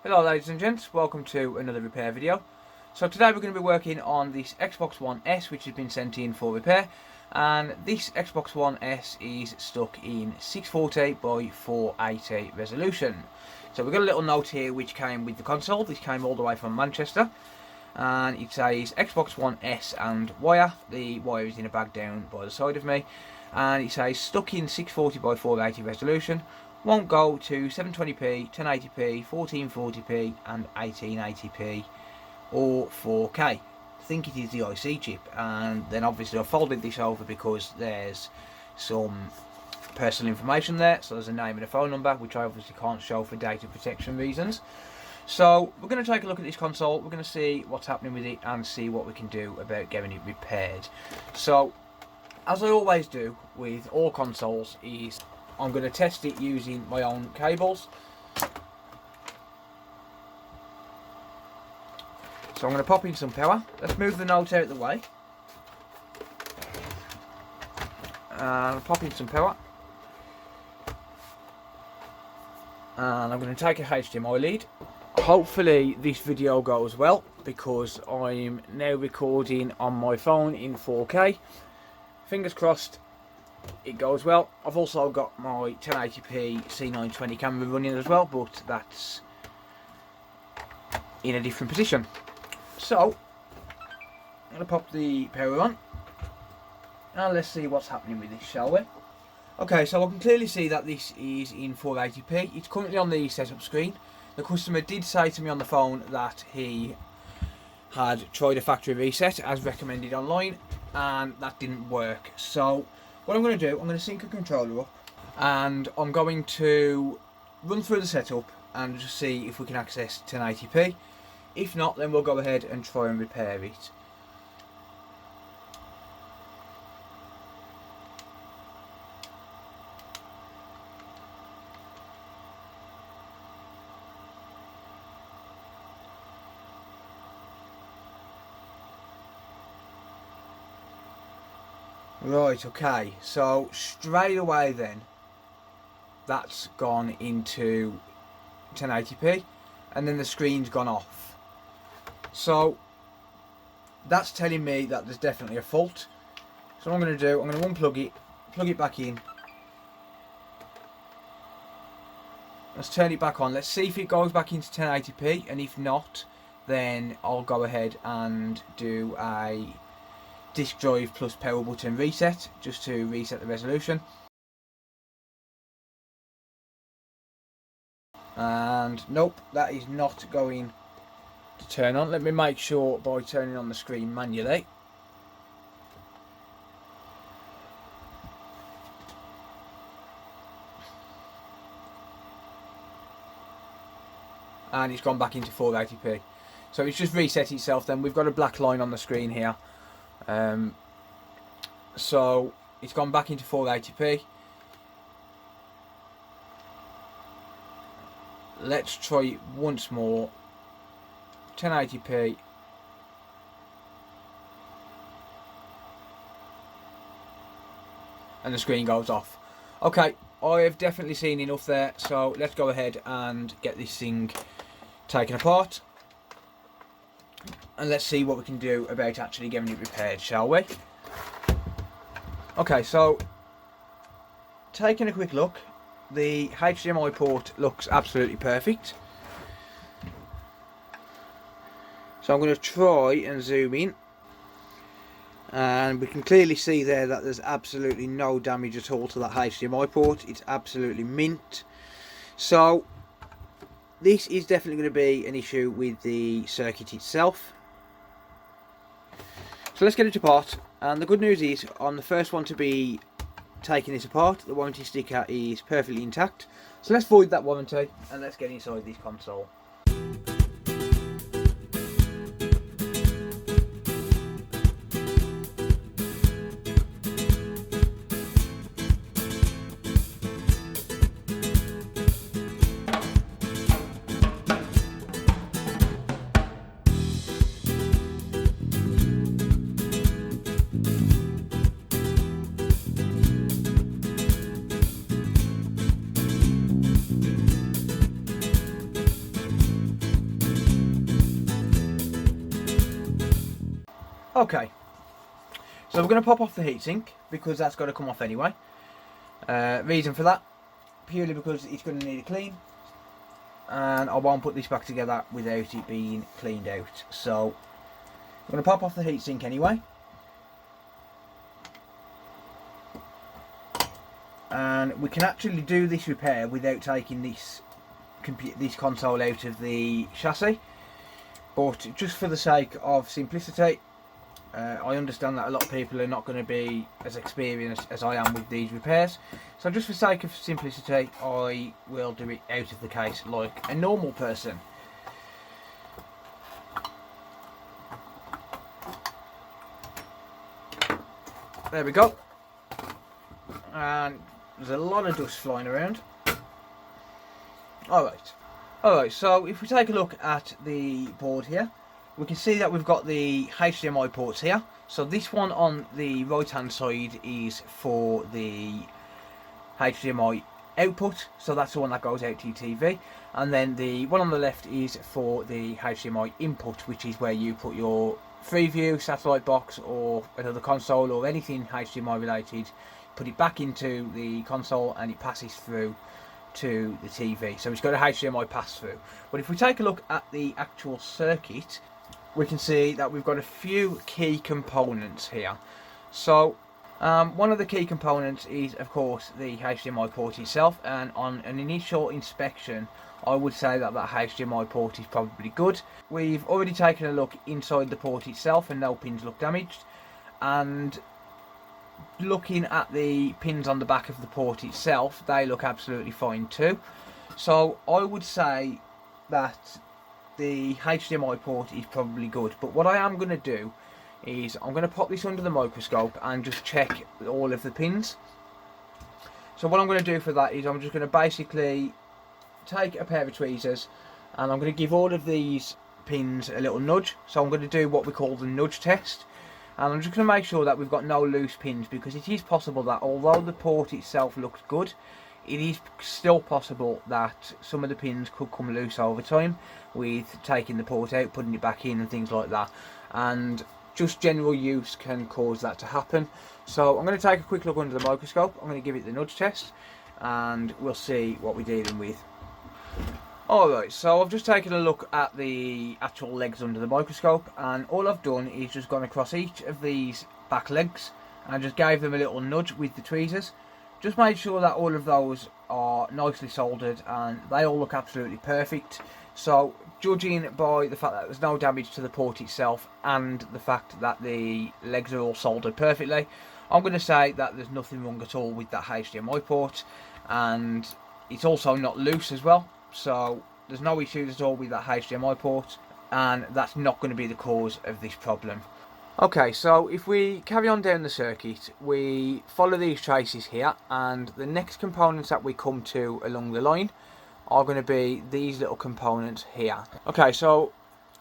Hello ladies and gents, welcome to another repair video. So today we're going to be working on this Xbox One S which has been sent in for repair, and this Xbox One S is stuck in 640 by 480 resolution. So we've got a little note here which came with the console. This came all the way from Manchester, and it says Xbox One S and wire. The wire is in a bag down by the side of me, and it says stuck in 640 by 480 resolution. Won't go to 720p, 1080p, 1440p and 1880p or 4K. I think it is the IC chip, and then obviously I folded this over because there's some personal information there. So there's a name and a phone number which I obviously can't show for data protection reasons. So we're going to take a look at this console, we're going to see what's happening with it and see what we can do about getting it repaired. So as I always do with all consoles, is I'm going to test it using my own cables. So I'm going to pop in some power. Let's move the note out of the way. And pop in some power. And I'm going to take a HDMI lead. Hopefully this video goes well, because I'm now recording on my phone in 4K. Fingers crossed it goes well. I've also got my 1080p C920 camera running as well, but that's in a different position. So I'm going to pop the power on and let's see what's happening with this, shall we? Okay, so I can clearly see that this is in 480p. It's currently on the setup screen. The customer did say to me on the phone that he had tried a factory reset as recommended online, and that didn't work. So what I'm going to do, I'm going to sync a controller up, and I'm going to run through the setup and just see if we can access 1080p. If not, then we'll go ahead and try and repair it. Right, okay, so straight away then, that's gone into 1080p, and then the screen's gone off. So that's telling me that there's definitely a fault. So what I'm going to do, I'm going to unplug it, plug it back in. Let's turn it back on. Let's see if it goes back into 1080p, and if not, then I'll go ahead and do a disk drive plus power button reset, just to reset the resolution. And nope, that is not going to turn on. Let me make sure by turning on the screen manually. And it's gone back into 480p. So it's just reset itself then. We've got a black line on the screen here. So it's gone back into 480p. Let's try it once more. 1080p. And the screen goes off. Okay, I have definitely seen enough there, so let's go ahead and get this thing taken apart. And let's see what we can do about actually getting it repaired, shall we? Okay, so taking a quick look, the HDMI port looks absolutely perfect. So I'm going to try and zoom in, and we can clearly see there that there's absolutely no damage at all to that HDMI port. It's absolutely mint. So this is definitely going to be an issue with the circuit itself. So let's get it apart, and the good news is, I'm the first one to be taking this apart. The warranty sticker is perfectly intact. So let's void that warranty and let's get inside this console. Okay, so we're going to pop off the heatsink because that's got to come off anyway. Reason for that, purely because it's going to need a clean, and I won't put this back together without it being cleaned out. So I'm going to pop off the heatsink anyway, and we can actually do this repair without taking this console out of the chassis, but just for the sake of simplicity, I understand that a lot of people are not going to be as experienced as I am with these repairs, so just for sake of simplicity I will do it out of the case like a normal person. There we go, and there's a lot of dust flying around. Alright, so if we take a look at the board here, we can see that we've got the HDMI ports here. So this one on the right hand side is for the HDMI output, so that's the one that goes out to your TV, and then the one on the left is for the HDMI input, which is where you put your Freeview, satellite box or another console or anything HDMI related, put it back into the console and it passes through to the TV. So it's got a HDMI pass through. But if we take a look at the actual circuit, we can see that we've got a few key components here. So one of the key components is of course the HDMI port itself, and on an initial inspection I would say that that HDMI port is probably good. We've already taken a look inside the port itself and no pins look damaged, and looking at the pins on the back of the port itself, they look absolutely fine too. So I would say that the HDMI port is probably good, but what I am going to do is I'm going to pop this under the microscope and just check all of the pins. So what I'm going to do for that is I'm just going to basically take a pair of tweezers and I'm going to give all of these pins a little nudge. So I'm going to do what we call the nudge test, and I'm just going to make sure that we've got no loose pins, because it is possible that although the port itself looks good, it is still possible that some of the pins could come loose over time with taking the port out, putting it back in and things like that, and just general use can cause that to happen. So I'm going to take a quick look under the microscope, I'm going to give it the nudge test and we'll see what we're dealing with. Alright, so I've just taken a look at the actual legs under the microscope, and all I've done is just gone across each of these back legs and just gave them a little nudge with the tweezers. Just made sure that all of those are nicely soldered and they all look absolutely perfect. So judging by the fact that there's no damage to the port itself and the fact that the legs are all soldered perfectly, I'm going to say that there's nothing wrong at all with that HDMI port, and it's also not loose as well. So there's no issues at all with that HDMI port, and that's not going to be the cause of this problem. Okay, so if we carry on down the circuit, we follow these traces here, and the next components that we come to along the line are going to be these little components here. Okay, so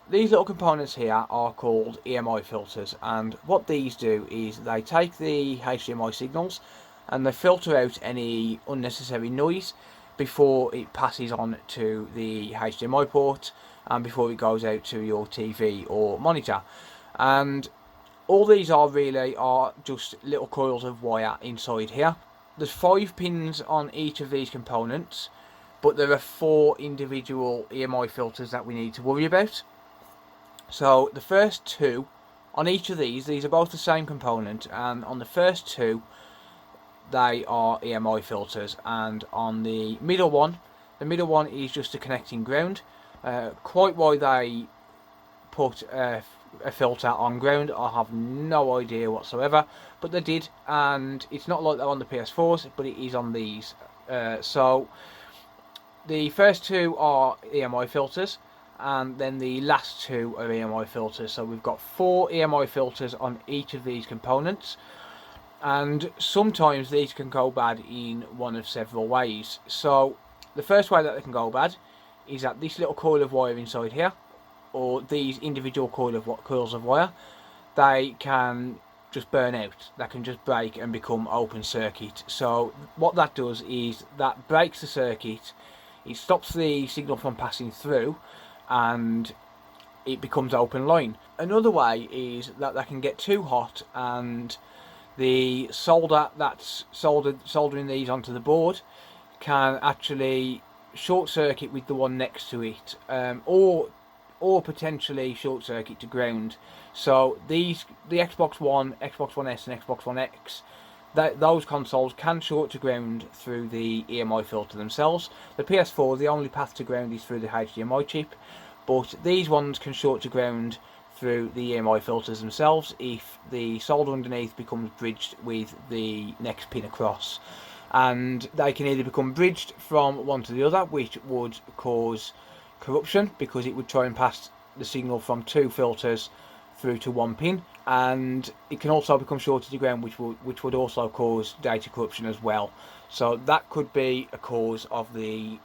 these little components here are called EMI filters, and what these do is they take the HDMI signals and they filter out any unnecessary noise before it passes on to the HDMI port and before it goes out to your TV or monitor. And all these are really are just little coils of wire inside here. There's 5 pins on each of these components, but there are 4 individual EMI filters that we need to worry about. So the first 2 on each of these are both the same component, and on the first 2 they are EMI filters, and on the middle one is just a connecting ground. Quite why they put a filter on ground, I have no idea whatsoever, but they did, and it's not like they're on the PS4s, but it is on these. So the first 2 are EMI filters, and then the last 2 are EMI filters. So we've got 4 EMI filters on each of these components, and sometimes these can go bad in one of several ways. So the first way that they can go bad is that this little coil of wire inside here, or these individual coils of wire, they can just burn out. They can just break and become open circuit. So what that does is that breaks the circuit, it stops the signal from passing through, and it becomes open line. Another way is that they can get too hot and the solder that's soldering these onto the board can actually short circuit with the one next to it, or potentially short circuit to ground. So the Xbox One, Xbox One S and Xbox One X, those consoles can short to ground through the EMI filter themselves. The PS4, the only path to ground is through the HDMI chip, but these ones can short to ground through the EMI filters themselves if the solder underneath becomes bridged with the next pin across. And they can either become bridged from one to the other, which would cause corruption because it would try and pass the signal from two filters through to one pin, and it can also become shorted to ground, which would also cause data corruption as well. So that could be a cause of the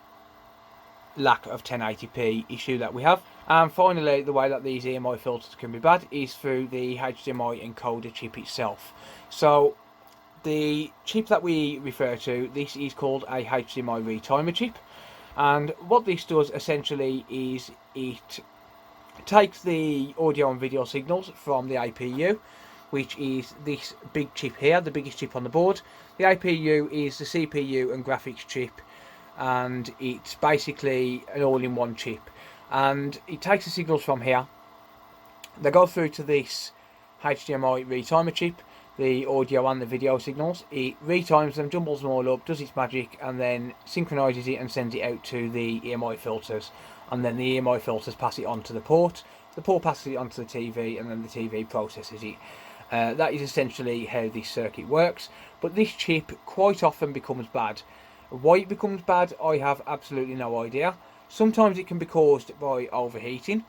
lack of 1080p issue that we have. And finally, the way that these EMI filters can be bad is through the HDMI encoder chip itself. So the chip that we refer to, this is called a HDMI Retimer chip, and what this does essentially is it takes the audio and video signals from the APU, which is this big chip here, the biggest chip on the board. The APU is the CPU and graphics chip, and it's basically an all-in-one chip, and it takes the signals from here, they go through to this HDMI Retimer chip, the audio and the video signals. It retimes them, jumbles them all up, does its magic, and then synchronises it and sends it out to the EMI filters, and then the EMI filters pass it on to the port passes it onto the TV, and then the TV processes it. That is essentially how this circuit works, but this chip quite often becomes bad. Why it becomes bad, I have absolutely no idea. Sometimes it can be caused by overheating.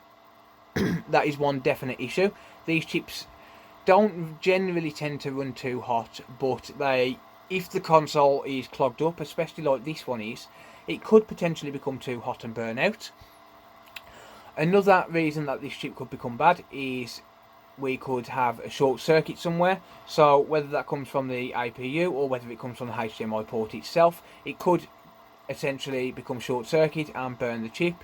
That is one definite issue. These chips don't generally tend to run too hot, but if the console is clogged up, especially like this one is, it could potentially become too hot and burn out. Another reason that this chip could become bad is we could have a short circuit somewhere. So whether that comes from the APU or whether it comes from the HDMI port itself, it could essentially become short circuit and burn the chip,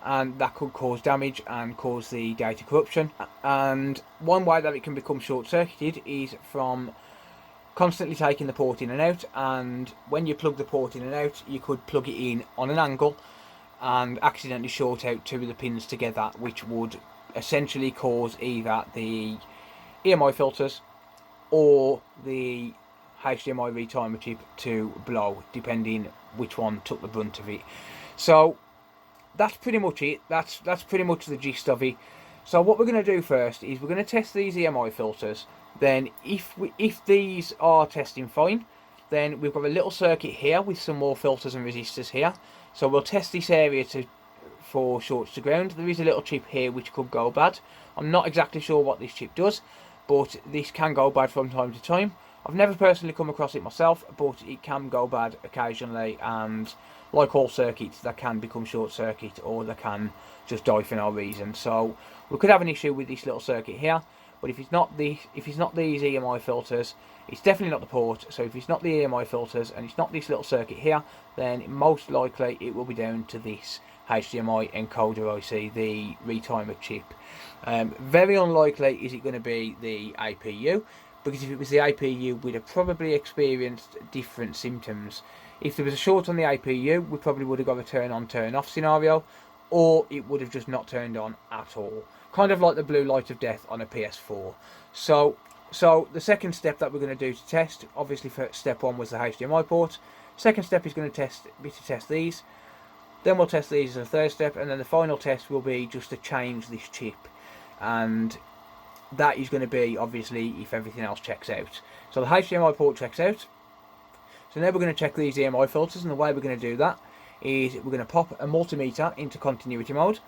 and that could cause damage and cause the data corruption. And one way that it can become short circuited is from constantly taking the port in and out, and when you plug the port in and out, you could plug it in on an angle and accidentally short out two of the pins together, which would essentially cause either the EMI filters or the HDMI Retimer chip to blow, depending which one took the brunt of it. So that's pretty much it. That's pretty much the gist of it. So what we're going to do first is we're going to test these EMI filters. Then if these are testing fine, then we've got a little circuit here with some more filters and resistors here. So we'll test this area for shorts to ground. There is a little chip here which could go bad. I'm not exactly sure what this chip does, but this can go bad from time to time. I've never personally come across it myself, but it can go bad occasionally, and like all circuits, they can become short circuit or they can just die for no reason. So we could have an issue with this little circuit here, but if it's not these EMI filters, it's definitely not the port. So if it's not the EMI filters and it's not this little circuit here, then most likely it will be down to this HDMI encoder IC, the retimer chip. Very unlikely is it going to be the APU, because if it was the APU, we'd have probably experienced different symptoms. If there was a short on the APU, we probably would have got a turn on, turn off scenario, or it would have just not turned on at all. Kind of like the blue light of death on a PS4. So the second step that we're going to do to test, obviously for step one was the HDMI port. Second step is going to test these. Then we'll test these as a third step, and then the final test will be just to change this chip. And that is going to be obviously if everything else checks out. So the HDMI port checks out. So now we're going to check these EMI filters, and the way we're going to do that is we're going to pop a multimeter into continuity mode.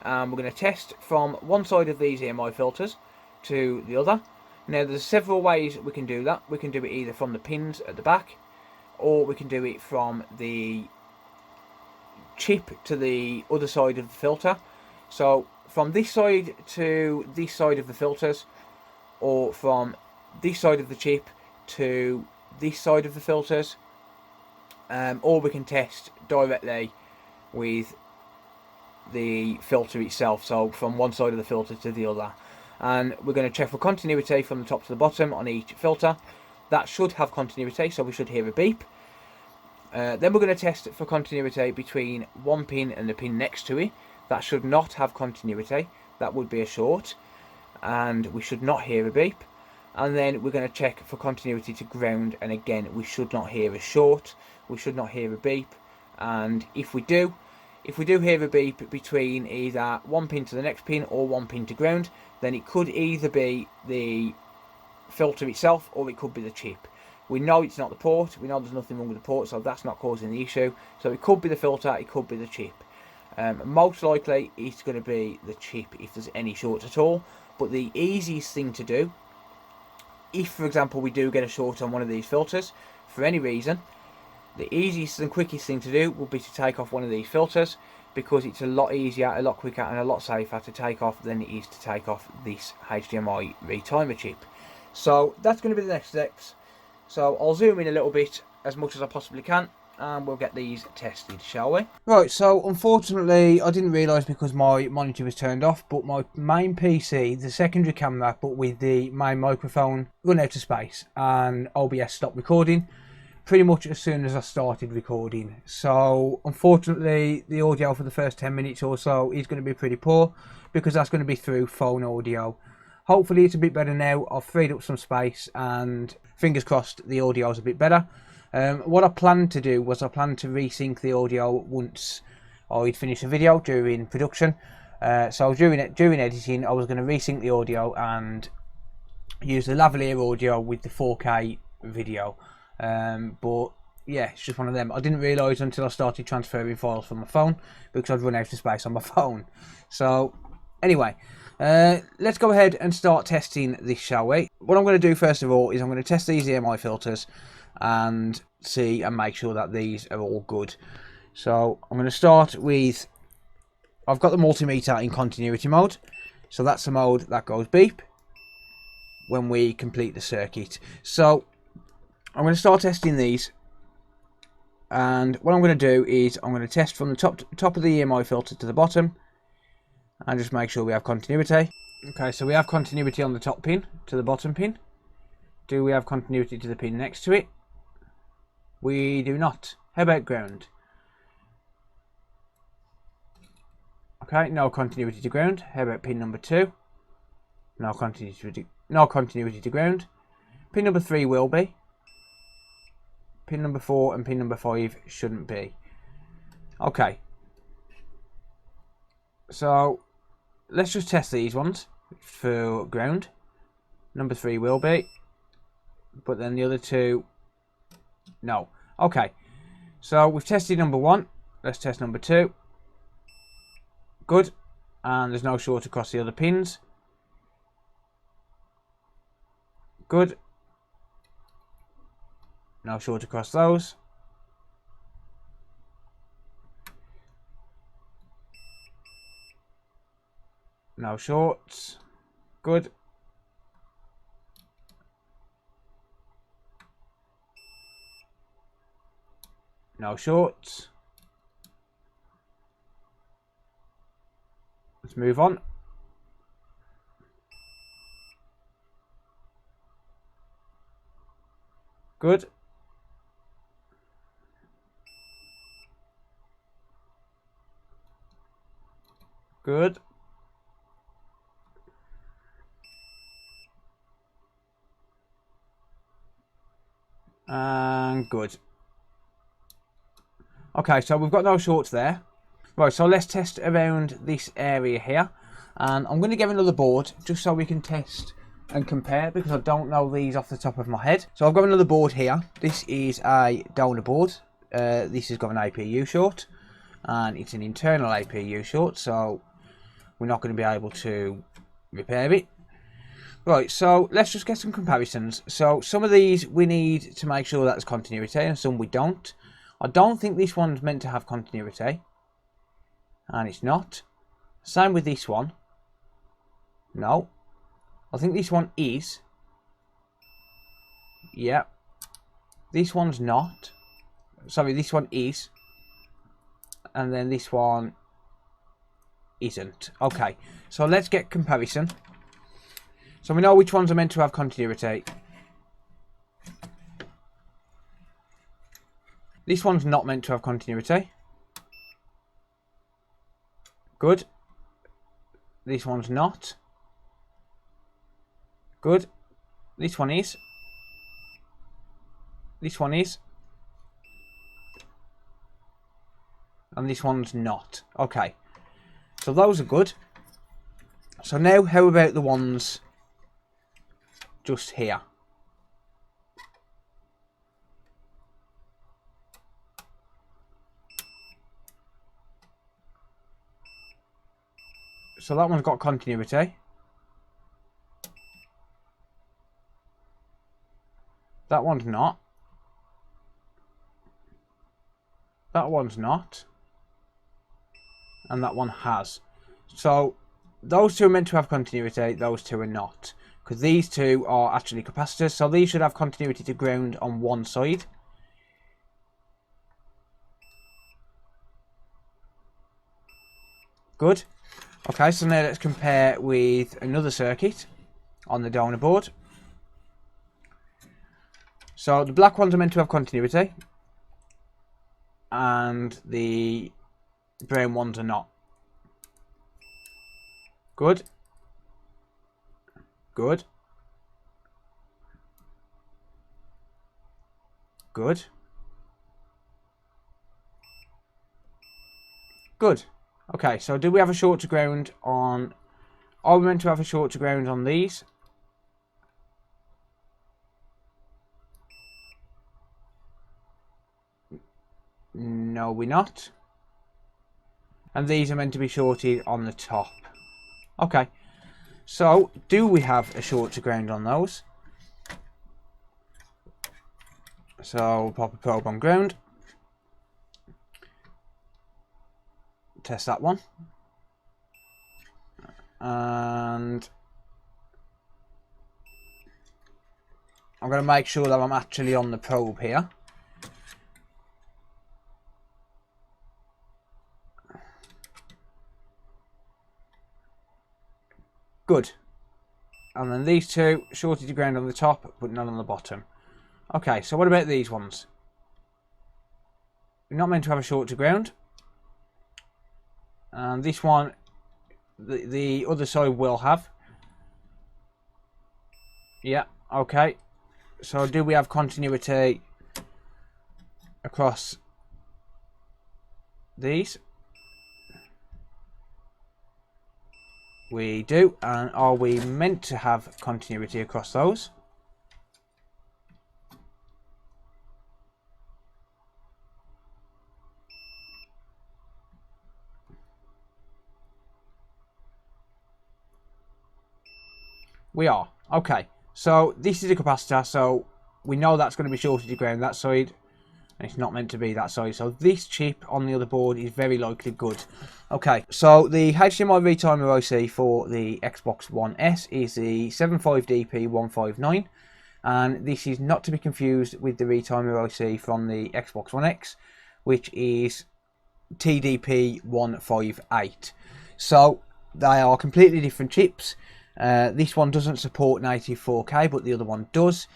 We're going to test from one side of these EMI filters to the other. Now there's several ways we can do that. We can do it either from the pins at the back, or we can do it from the chip to the other side of the filter. So from this side to this side of the filters, or from this side of the chip to this side of the filters, or we can test directly with the filter itself, so from one side of the filter to the other. And we're going to check for continuity from the top to the bottom on each filter. That should have continuity, so we should hear a beep. Then we're going to test for continuity between one pin and the pin next to it. That should not have continuity. That would be a short, and we should not hear a beep. And then we're going to check for continuity to ground, and again we should not hear a short, we should not hear a beep. And if we do hear a beep between either one pin to the next pin or one pin to ground, then it could either be the filter itself or it could be the chip. We know it's not the port, we know there's nothing wrong with the port, so that's not causing the issue. So it could be the filter, it could be the chip. Most likely it's going to be the chip if there's any shorts at all. But the easiest thing to do, if for example we do get a short on one of these filters for any reason, the easiest and quickest thing to do would be to take off one of these filters, because it's a lot easier, a lot quicker and a lot safer to take off than it is to take off this HDMI Retimer chip. So that's going to be the next steps. So I'll zoom in a little bit as much as I possibly can, and we'll get these tested, shall we? Right, so unfortunately I didn't realise because my monitor was turned off, but my main PC, the secondary camera but with the main microphone, run out of space and OBS stopped recording pretty much as soon as I started recording. So unfortunately the audio for the first 10 minutes or so is going to be pretty poor, because that's going to be through phone audio. Hopefully it's a bit better now. I've freed up some space and fingers crossed the audio is a bit better. What I planned to do was I planned to resync the audio once I'd finished the video during production. So during editing I was going to resync the audio and use the lavalier audio with the 4K video. But yeah, it's just one of them. I didn't realise until I started transferring files from my phone, because I'd run out of space on my phone. So anyway, let's go ahead and start testing this, shall we? What I'm going to do first of all is I'm going to test these EMI filters and see and make sure that these are all good. So I'm going to start with, I've got the multimeter in continuity mode, so that's the mode that goes beep when we complete the circuit. So I'm going to start testing these, and what I'm going to do is I'm going to test from the top of the EMI filter to the bottom and just make sure we have continuity. Okay, so we have continuity on the top pin to the bottom pin. Do we have continuity to the pin next to it? We do not. How about ground? Okay, no continuity to ground. How about pin number 2? No continuity to ground. Pin number 3 will be. Pin number 4 and pin number 5 shouldn't be. Okay. So let's just test these ones for ground. Number 3 will be, but then the other two, no. Okay. So we've tested number 1. Let's test number 2. Good. And there's no short across the other pins. Good. No short across those. No shorts. Good. No shorts. Let's move on. Good. Good. And good. Okay, so we've got no shorts there. Right, so let's test around this area here. And I'm going to give another board just so we can test and compare, because I don't know these off the top of my head. So I've got another board here. This is a donor board. This has got an APU short, and it's an internal APU short, so we're not going to be able to repair it. Right, so let's just get some comparisons. So some of these we need to make sure that there's continuity, and some we don't. I don't think this one's meant to have continuity, and it's not. Same with this one. No. I think this one is. Yeah. This one's not. Sorry, this one is. And then this one isn't. Okay, so let's get comparison. So we know which ones are meant to have continuity. This one's not meant to have continuity. Good. This one's not. Good. This one is. This one is. And this one's not. Okay. So those are good. So now how about the ones just here? So that one's got continuity. That one's not. That one's not. And that one has. So those two are meant to have continuity, those two are not. Because these two are actually capacitors, so these should have continuity to ground on one side. Good. Okay, so now let's compare with another circuit on the donor board. So the black ones are meant to have continuity, and the brown ones are not. Good. Good. Good. Good. Okay, so do we have a short to ground on... Are we meant to have a short to ground on these? No, we're not. And these are meant to be shorted on the top. Okay, so do we have a short to ground on those? So we'll pop a probe on ground. Test that one. And I'm going to make sure that I'm actually on the probe here. Good. And then these two, shorted to ground on the top, but none on the bottom. Okay, so what about these ones? We're not meant to have a short to ground. And this one, the other side will have. Yeah, okay. So do we have continuity across these? We do. And are we meant to have continuity across those? We are. Okay. So this is a capacitor, so we know that's going to be shorted to ground that side. And it's not meant to be that side. So this chip on the other board is very likely good. Okay, so the HDMI Retimer IC for the Xbox One S is the 75DP159. And this is not to be confused with the Retimer IC from the Xbox One X, which is TDP158. So they are completely different chips. This one doesn't support native 4K, but the other one does.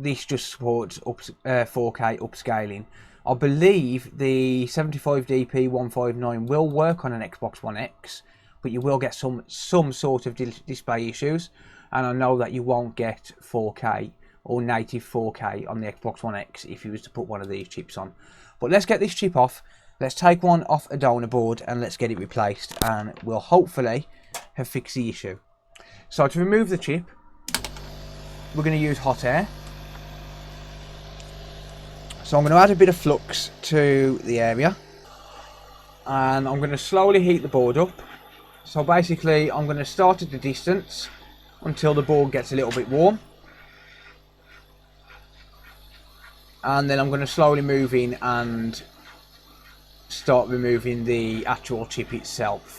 This just supports 4K upscaling. I believe the 75DP159 will work on an Xbox One X, but you will get some sort of display issues. And I know that you won't get 4K or native 4K on the Xbox One X if you was to put one of these chips on. But let's get this chip off. Let's take one off a donor board and let's get it replaced, and we'll hopefully have fixed the issue. So to remove the chip, we're going to use hot air. So I'm going to add a bit of flux to the area, and I'm going to slowly heat the board up. So basically I'm going to start at a distance until the board gets a little bit warm, and then I'm going to slowly move in and start removing the actual chip itself.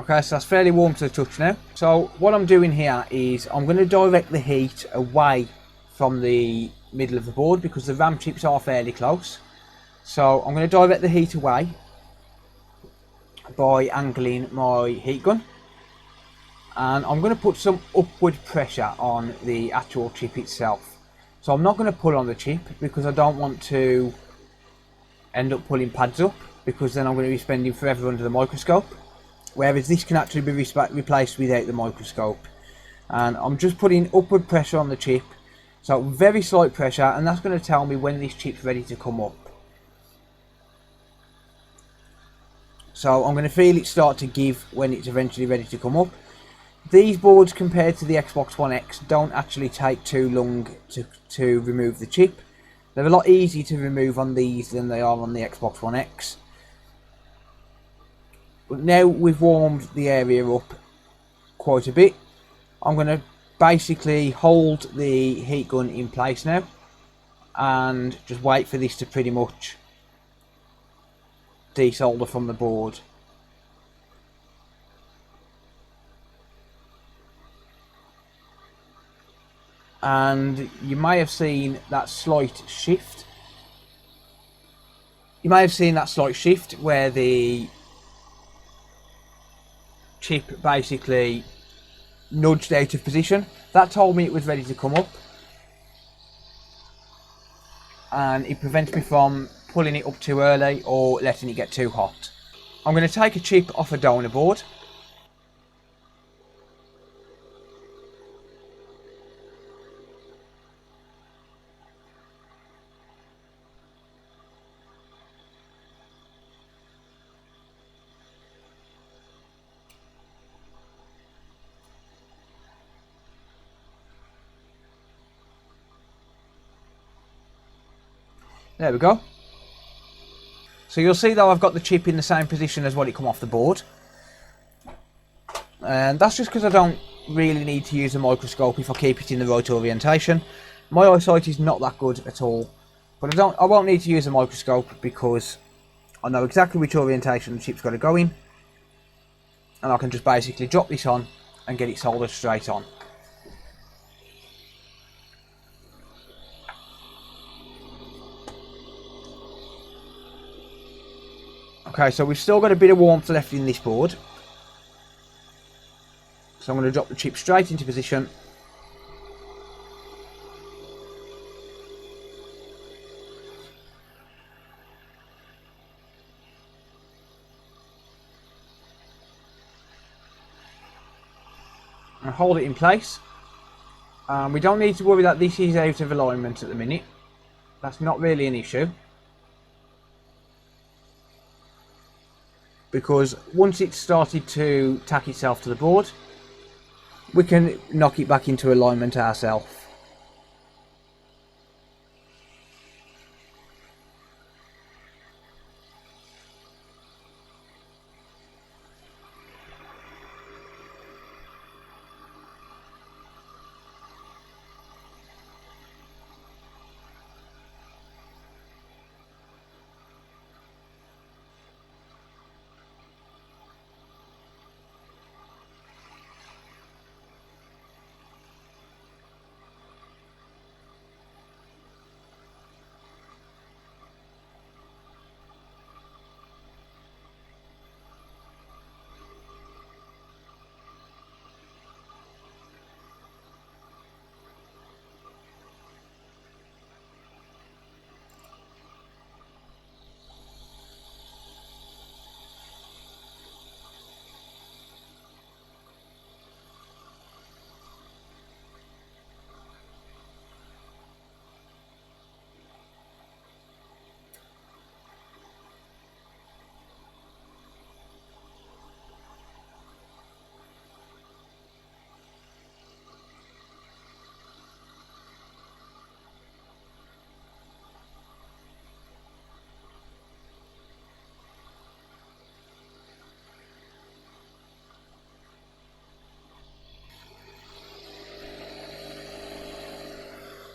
Okay, so that's fairly warm to the touch now. So what I'm doing here is I'm going to direct the heat away from the middle of the board because the RAM chips are fairly close. So I'm going to direct the heat away by angling my heat gun, and I'm going to put some upward pressure on the actual chip itself. So I'm not going to pull on the chip because I don't want to end up pulling pads up, because then I'm going to be spending forever under the microscope, whereas this can actually be replaced without the microscope. And I'm just putting upward pressure on the chip, so very slight pressure, and that's going to tell me when this chip's ready to come up. So I'm going to feel it start to give when it's eventually ready to come up. These boards, compared to the Xbox One X, don't actually take too long to remove the chip. They're a lot easier to remove on these than they are on the Xbox One X. But now we've warmed the area up quite a bit, I'm going to basically hold the heat gun in place now and just wait for this to pretty much desolder from the board. And you may have seen that slight shift. Where the chip basically nudged out of position. That told me it was ready to come up, and it prevents me from pulling it up too early or letting it get too hot. I'm going to take a chip off a donor board. There we go. So you'll see though I've got the chip in the same position as what it come off the board. And that's just because I don't really need to use a microscope if I keep it in the right orientation. My eyesight is not that good at all, but I won't need to use a microscope because I know exactly which orientation the chip's got to go in, and I can just basically drop this on and get it soldered straight on. Okay, so we've still got a bit of warmth left in this board. So I'm going to drop the chip straight into position. And hold it in place. We don't need to worry that this is out of alignment at the minute. That's not really an issue, because once it's started to tack itself to the board, we can knock it back into alignment ourselves.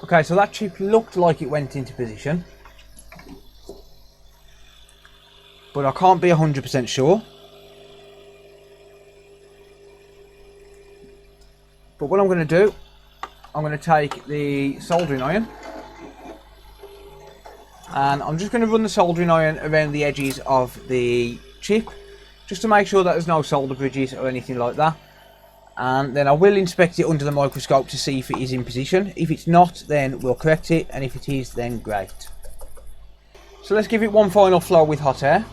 Okay, so that chip looked like it went into position, but I can't be 100% sure. But what I'm going to do, I'm going to take the soldering iron and I'm just going to run the soldering iron around the edges of the chip just to make sure that there's no solder bridges or anything like that. And then I will inspect it under the microscope to see if it is in position. If it's not, then we'll correct it, and if it is, then great. So let's give it one final flow with hot air.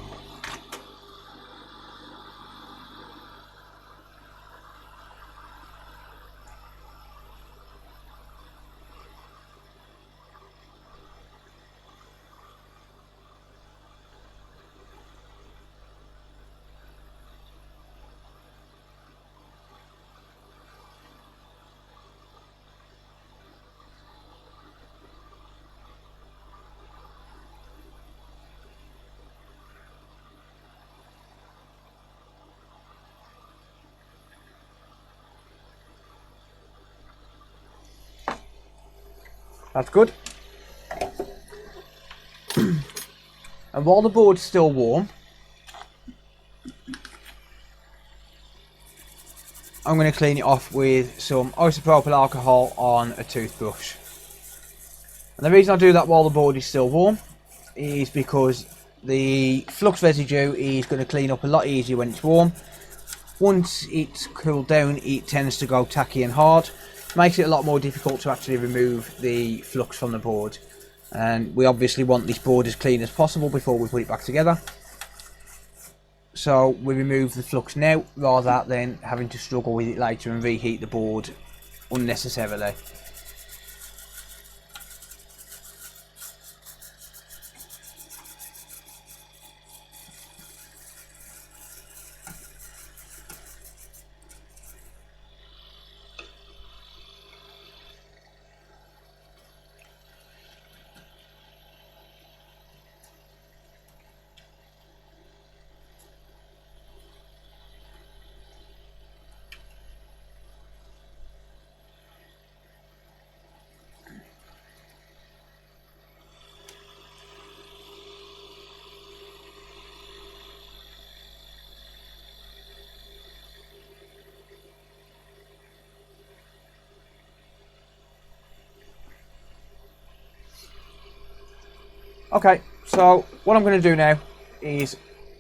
That's good. And while the board's still warm, I'm going to clean it off with some isopropyl alcohol on a toothbrush. And the reason I do that while the board is still warm is because the flux residue is going to clean up a lot easier when it's warm. Once it's cooled down, it tends to go tacky and hard. Makes it a lot more difficult to actually remove the flux from the board. And we obviously want this board as clean as possible before we put it back together. So we remove the flux now rather than having to struggle with it later and reheat the board unnecessarily. Okay, so what I'm going to do now is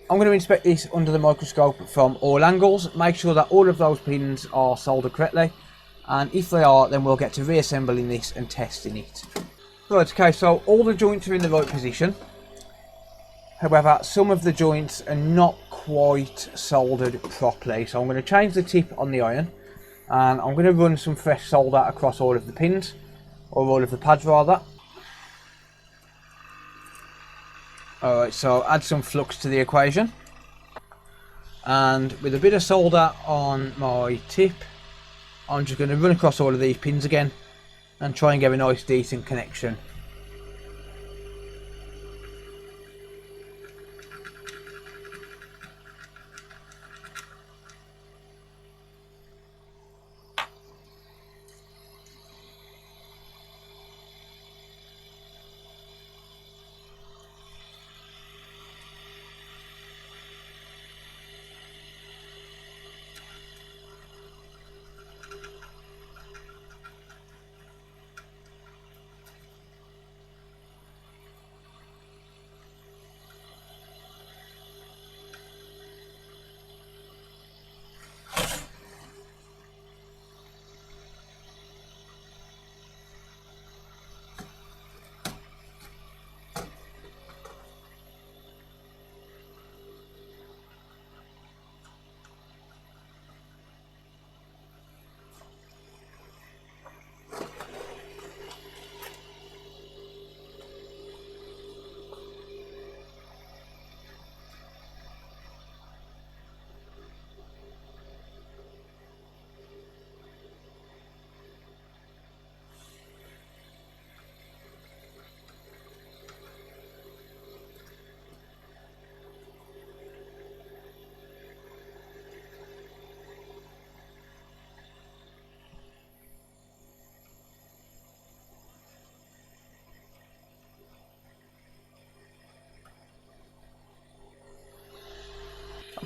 I'm going to inspect this under the microscope from all angles, make sure that all of those pins are soldered correctly, and if they are, then we'll get to reassembling this and testing it. Right, okay, so all the joints are in the right position. However, some of the joints are not quite soldered properly, so I'm going to change the tip on the iron and I'm going to run some fresh solder across all of the pins, or all of the pads rather. Alright, so add some flux to the equation, and with a bit of solder on my tip, I'm just going to run across all of these pins again and try and get a nice decent connection.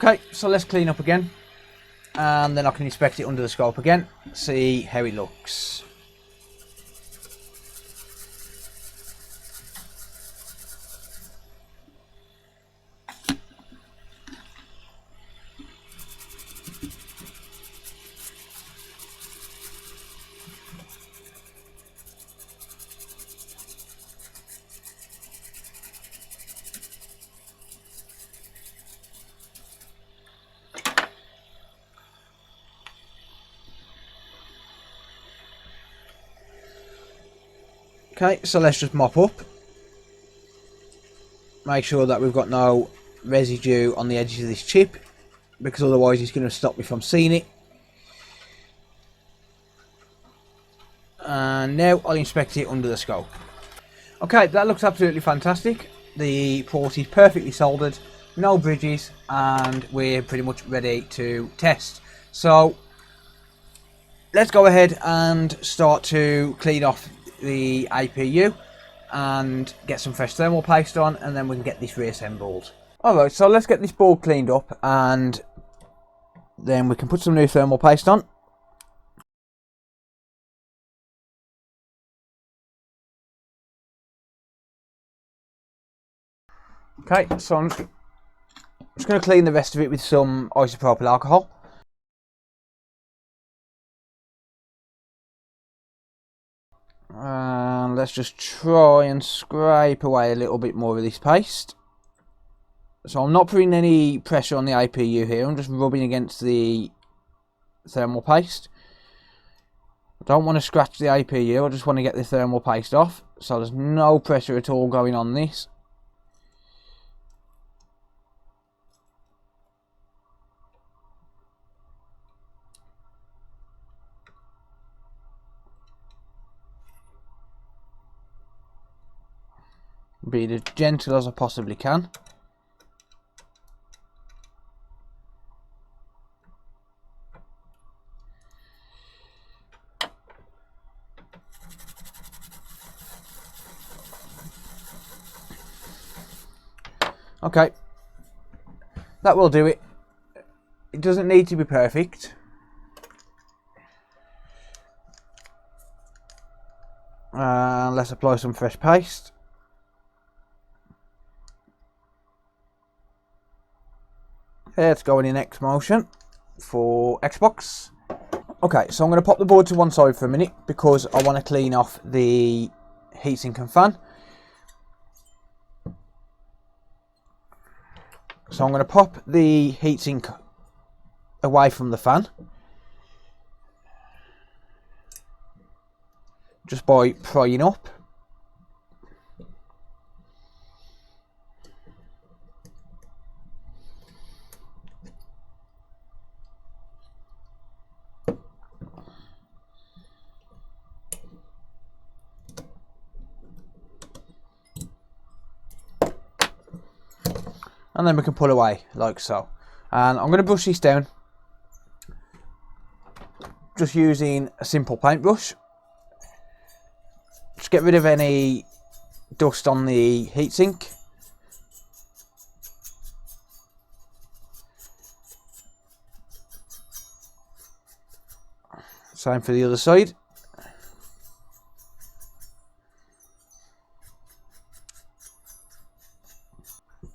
Okay, so let's clean up again. and then I can inspect it under the scope again, see how it looks. Okay, so let's just mop up. Make sure that we've got no residue on the edges of this chip, because otherwise it's going to stop me from seeing it. And now I'll inspect it under the scope. Okay, that looks absolutely fantastic. The port is perfectly soldered, no bridges, and we're pretty much ready to test. So let's go ahead and start to clean off the APU and get some fresh thermal paste on, and then we can get this reassembled. Alright, so let's get this board cleaned up and then we can put some new thermal paste on. Okay, so I'm just going to clean the rest of it with some isopropyl alcohol. And let's just try and scrape away a little bit more of this paste. So I'm not putting any pressure on the APU here, I'm just rubbing against the thermal paste. I don't want to scratch the APU, I just want to get the thermal paste off. So there's no pressure at all going on this. Be as gentle as I possibly can. Okay, that will do it. It doesn't need to be perfect. Let's apply some fresh paste. Let's go in X motion for Xbox. Okay, so I'm going to pop the board to one side for a minute because I want to clean off the heatsink and fan. So I'm going to pop the heatsink away from the fan just by prying up. And then we can pull away like so. And I'm going to brush this down just using a simple paintbrush. Just get rid of any dust on the heatsink. Same for the other side.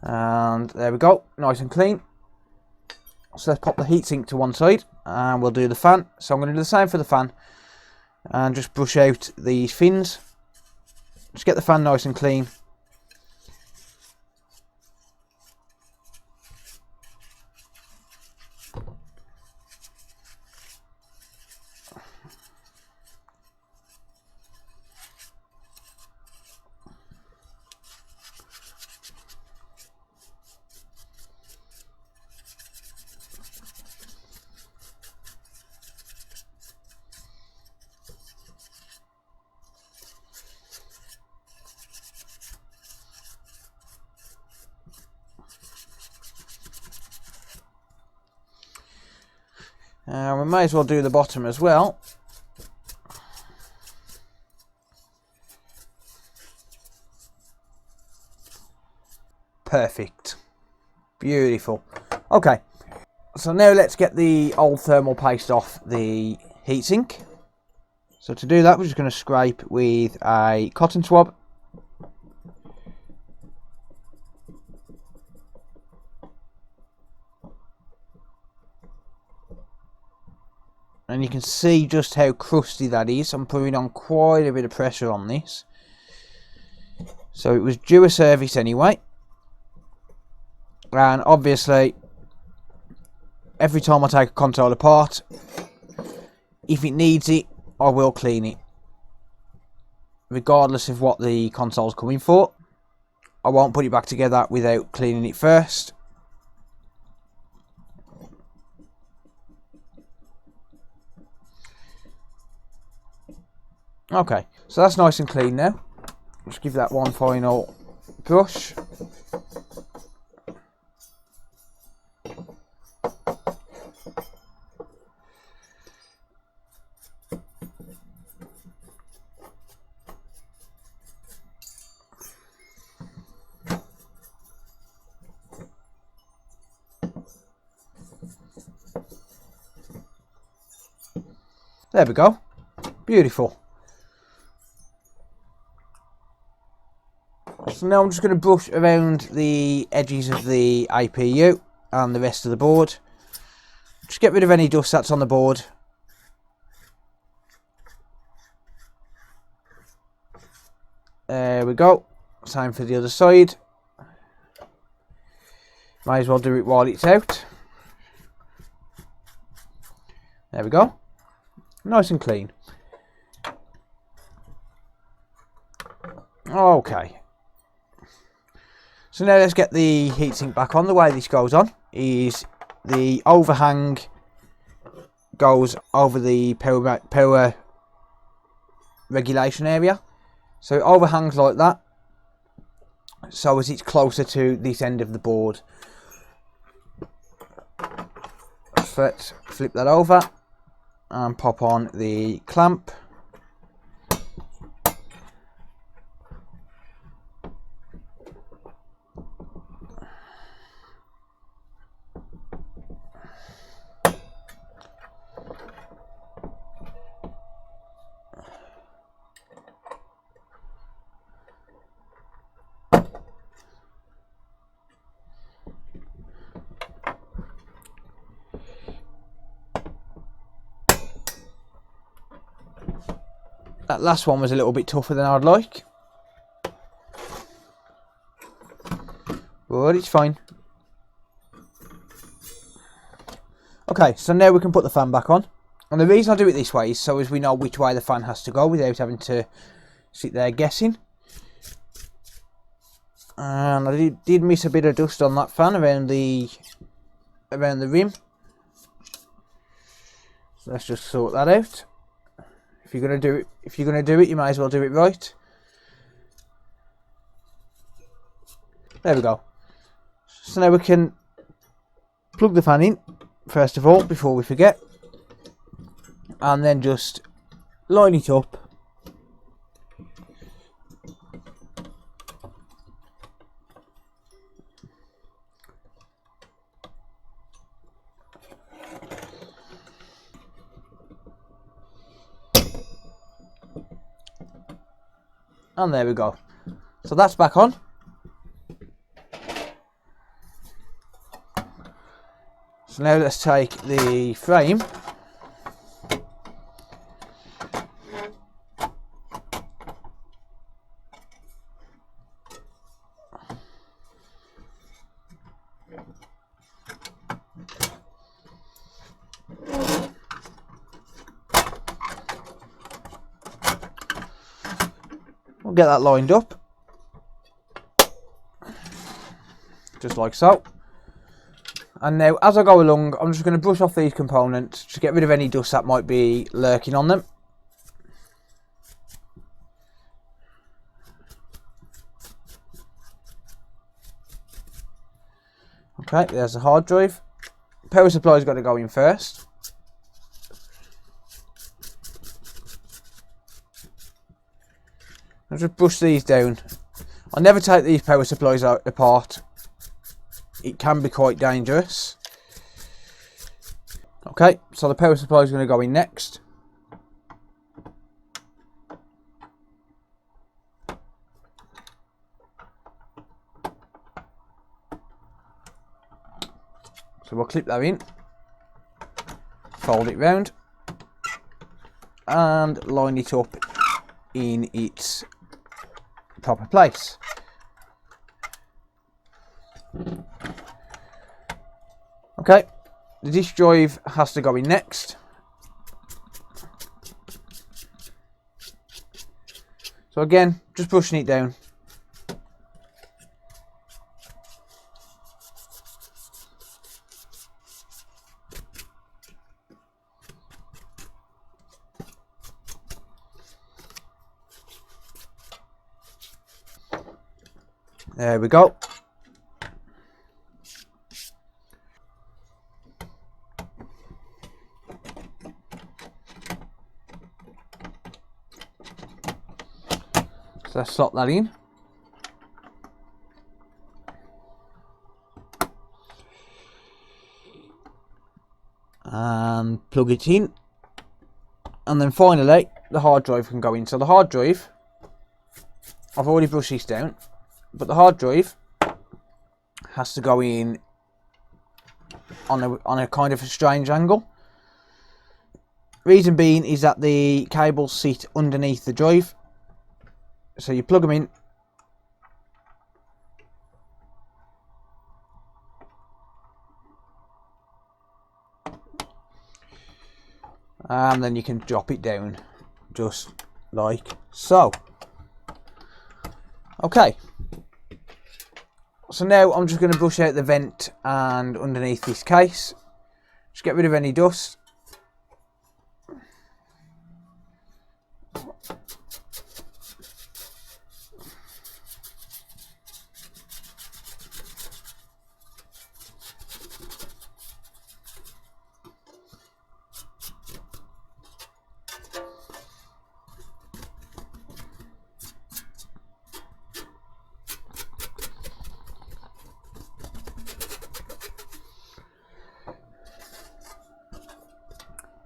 And there we go, nice and clean. So let's pop the heatsink to one side and we'll do the fan. So I'm going to do the same for the fan and just brush out these fins. Just get the fan nice and clean. We may as well do the bottom as well. Perfect. Beautiful. Okay. So now let's get the old thermal paste off the heatsink. So to do that, we're just going to scrape with a cotton swab. And you can see just how crusty that is. I'm putting on quite a bit of pressure on this. So it was due a service anyway. And obviously, every time I take a console apart, if it needs it, I will clean it. Regardless of what the console's coming for. I won't put it back together without cleaning it first. Okay, so that's nice and clean now. Just give that one final brush. There we go. Beautiful. So now I'm just going to brush around the edges of the APU and the rest of the board. Just get rid of any dust that's on the board. There we go. Same for the other side. Might as well do it while it's out. There we go. Nice and clean. Okay. So now let's get the heatsink back on. The way this goes on is the overhang goes over the power regulation area. So it overhangs like that, so as it's closer to this end of the board. Let's flip that over and pop on the clamp. That last one was a little bit tougher than I'd like, but it's fine. Okay, so now we can put the fan back on. And the reason I do it this way is so as we know which way the fan has to go without having to sit there guessing. And I did miss a bit of dust on that fan around the rim. So let's just sort that out. If you're gonna do it, you might as well do it right. There we go. So now we can plug the fan in first of all before we forget, and then just line it up. And there we go. So that's back on. So now let's take the frame we'll get that lined up just like so. And now, as I go along, I'm just going to brush off these components to get rid of any dust that might be lurking on them. Okay, there's the hard drive. Power supply's got to go in first. I'll just brush these down. I never take these power supplies apart. It can be quite dangerous. Okay, so the power supply is going to go in next. So we'll clip that in, fold it round, and line it up in its proper place. Okay, the disk drive has to go in next. So again, just pushing it down. There we go. So let's slot that in. And plug it in. And then finally, the hard drive can go in. So the hard drive, I've already brushed this down, but the hard drive has to go in on a kind of a strange angle. Reason being is that the cables sit underneath the drive. So you plug them in, and then you can drop it down just like so. Okay, so now I'm just going to brush out the vent and underneath this case, just get rid of any dust.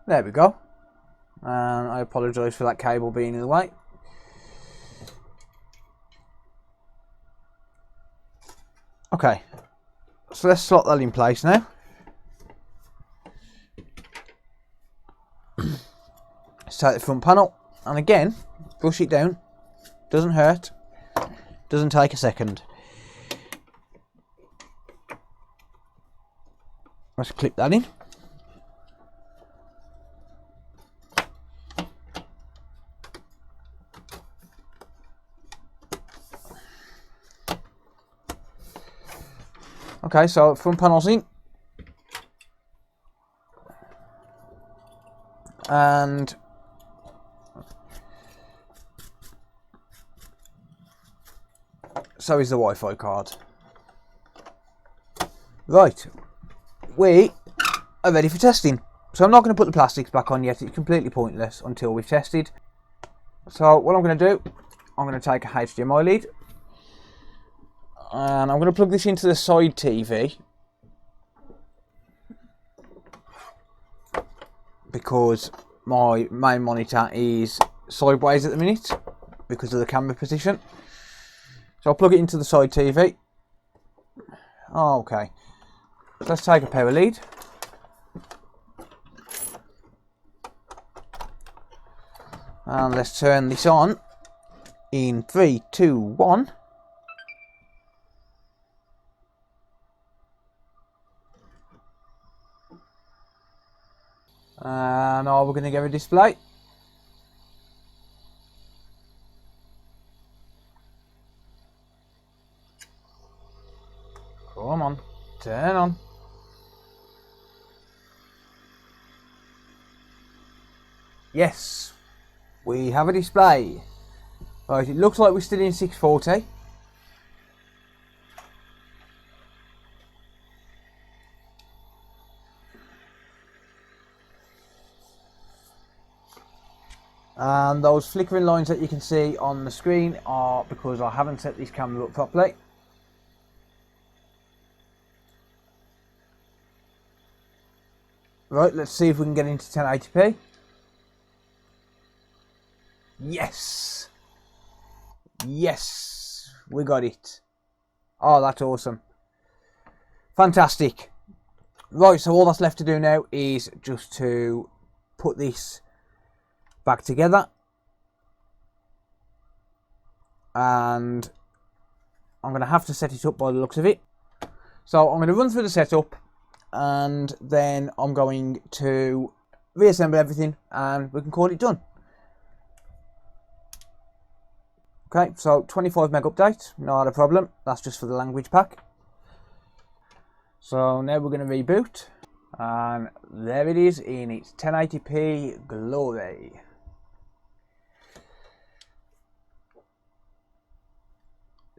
There we go. And I apologise for that cable being in the way. Okay, so let's slot that in place now. Let's take the front panel, and again, brush it down. Doesn't hurt. Doesn't take a second. Let's clip that in. Okay, so front panel's in, and so is the Wi-Fi card. Right, we are ready for testing. So I'm not going to put the plastics back on yet, it's completely pointless until we've tested. So what I'm going to do, I'm going to take a HDMI lead, and I'm going to plug this into the side TV because my main monitor is sideways at the minute because of the camera position. So I'll plug it into the side TV. Okay, so let's take a power lead. And let's turn this on in 3, 2, 1. And now we're going to give a display. Come on, turn on. Yes, we have a display. Right, it looks like we're still in 640. And those flickering lines that you can see on the screen are because I haven't set this camera up properly. Right, let's see if we can get into 1080p. Yes! Yes! We got it. Oh, that's awesome. Fantastic. Right, so all that's left to do now is just to put this back together. And I'm going to have to set it up by the looks of it. So I'm going to run through the setup and then I'm going to reassemble everything and we can call it done. Okay, so 25 meg update, not a problem. That's just for the language pack. So now we're going to reboot. And there it is in its 1080p glory.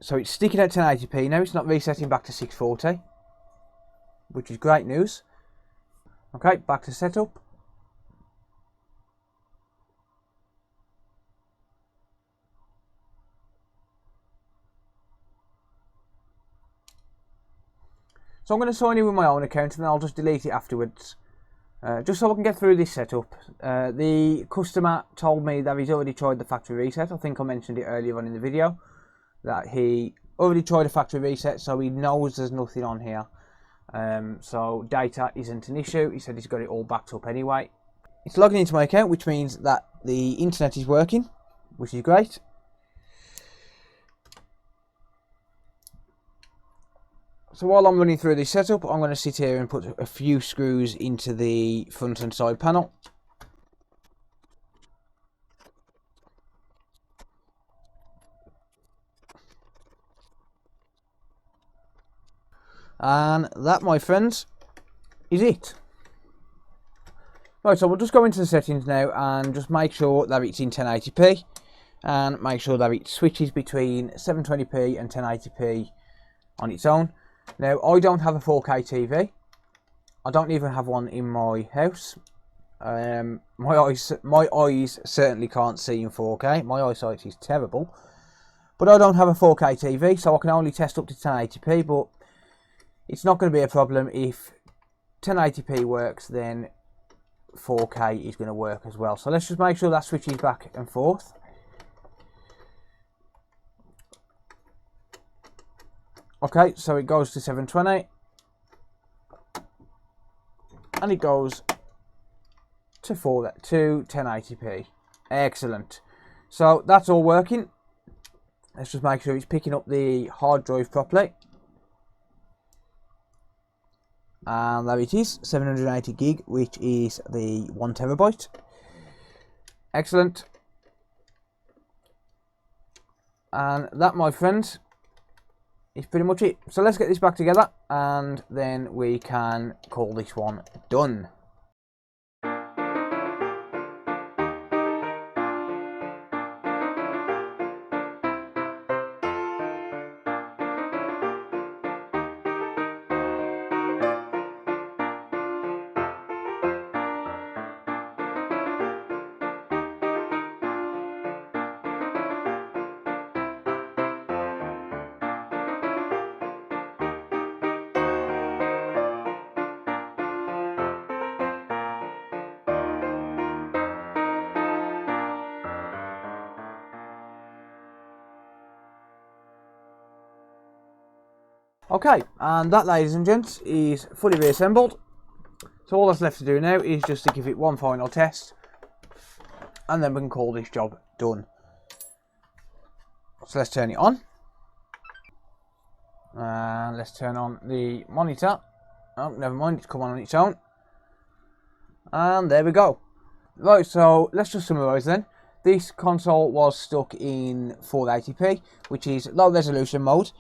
So it's sticking at 1080p now, it's not resetting back to 640, which is great news. Okay, back to setup. So I'm going to sign in with my own account and then I'll just delete it afterwards. Just so I can get through this setup. The customer told me that he's already tried the factory reset. I think I mentioned it earlier on in the video. That he already tried a factory reset, so he knows there's nothing on here. So data isn't an issue. He said he's got it all backed up anyway. It's logging into my account, which means that the internet is working, which is great. So while I'm running through this setup, I'm going to sit here and put a few screws into the front and side panel. And that, my friends, is it. Right, so we'll just go into the settings now and just make sure that it's in 1080p and make sure that it switches between 720p and 1080p on its own. Now, I don't have a 4K TV. I don't even have one in my house. My eyes certainly can't see in 4K. My eyesight is terrible. But I don't have a 4K TV, so I can only test up to 1080p, but it's not going to be a problem. If 1080p works, then 4K is going to work as well. So let's just make sure that switches back and forth. Okay, so it goes to 720 and it goes to 1080p. Excellent. So that's all working. Let's just make sure it's picking up the hard drive properly. And there it is, 780 gig, which is the 1 terabyte. Excellent. And that, my friends, is pretty much it. So let's get this back together and then we can call this one done. Okay, and that, ladies and gents, is fully reassembled. So all that's left to do now is just to give it one final test, and then we can call this job done. So let's turn it on. And let's turn on the monitor. Oh, never mind, it's come on its own. And there we go. Right, so let's just summarise then. This console was stuck in 480p, which is low resolution mode.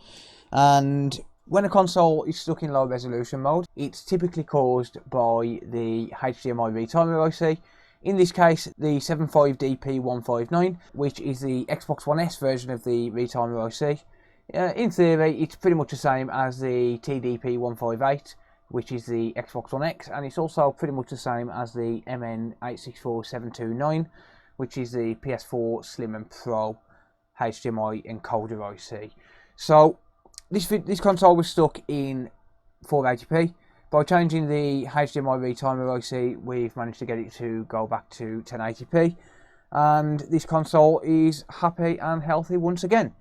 And when a console is stuck in low resolution mode, it's typically caused by the HDMI Retimer IC. In this case, the 75DP159, which is the Xbox One S version of the Retimer IC. In theory, it's pretty much the same as the TDP158, which is the Xbox One X, and it's also pretty much the same as the MN864729, which is the PS4 Slim and Pro HDMI encoder IC. So this console was stuck in 480p, By changing the HDMI Retimer IC, we've managed to get it to go back to 1080p, and this console is happy and healthy once again.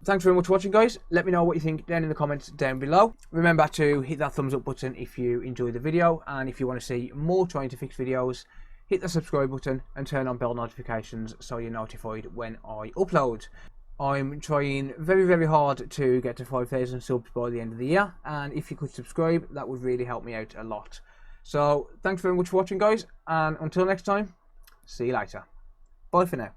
Thanks very much for watching, guys. Let me know what you think down in the comments down below. Remember to hit that thumbs up button if you enjoyed the video, and if you want to see more trying to fix videos, hit the subscribe button and turn on bell notifications so you're notified when I upload. I'm trying very, very hard to get to 5,000 subs by the end of the year, and if you could subscribe, that would really help me out a lot. So thanks very much for watching, guys, and until next time, see you later. Bye for now.